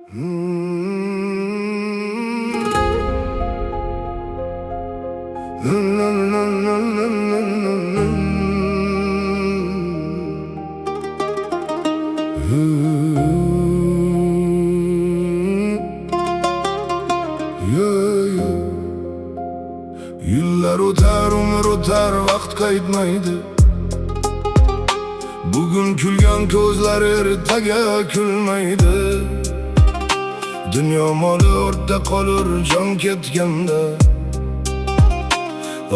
Yıllar o'tar, umr o'tar, vaqt qaytmaydi. Bugun kulgan ko'zlar ertaga kulmaydi. Dunyo moli ortda qolur jon ketganda.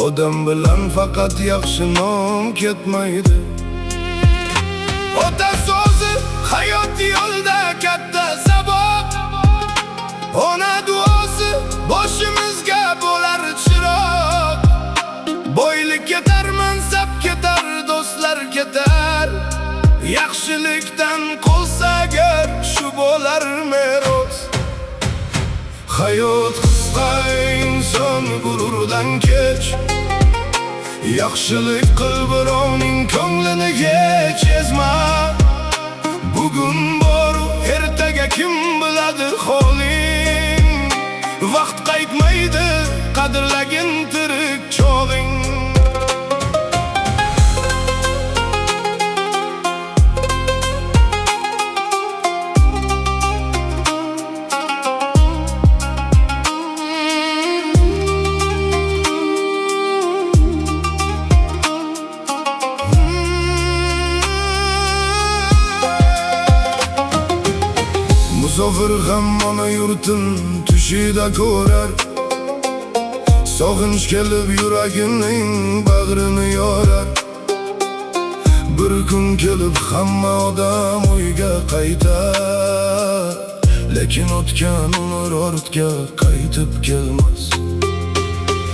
Odam bilan faqat yaxshi nom ketmaydi. Ota so'zi hayot yo'lda katta sabab. Ona duosi boshimizga bo'lar chiroq. Boylik ketar, mansab ketar, do'stlar ketar. Yaxshilikdan qolsa agar shu bo'lar meros. Hayot qisqa, inson g'ururdan kech. Yaxshilik qil, birovning ko'nglini hech ezma. Bugun bor, ertaga kim biladi holing. Vaqt qaytmaydi, qadrlagin tirik chog'ing. Musofir ham ona yurtin tushida ko'rar. Sog'inch kelib yuragining bag'rini yorar. Bir kun kelib hamma odam uyga qaytar. Lekin o'tgan umr ortga qaytib kelmas.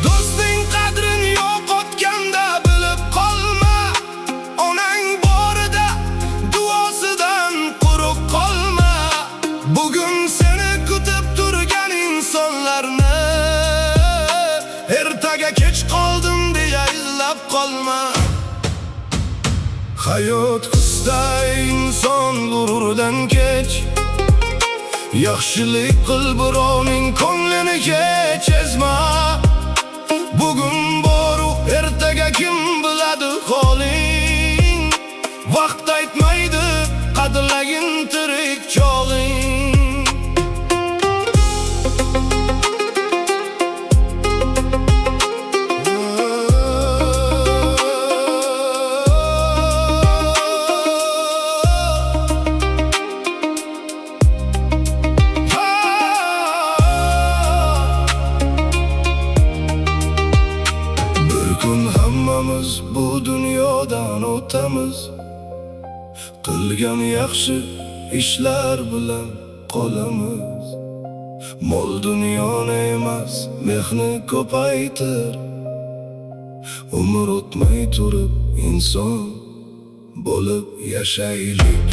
Do'sting qadrini yo'qotganda bilib qolma. Onang borida duosidan quruq qolma. Bugun seni kutib turgan insonlarni ertaga kech qoldim deya izlab qolma. Hayot qisqa, inson g'ururdan kech. Yaxshilik qil, birovning ko'nglini hech ezma. Bugun bor, ertaga kim biladi holing. Vaqt aytmaydi, qadrlagin tirik chog'ing. Hammamiz bu dunyodan o'tamiz. Qilgan yaxshi ishlar bilan qolamiz. Mol dunyoni emas, mehni ko'paytir. Umr o'tmay turib inson bo'lib yashaylik.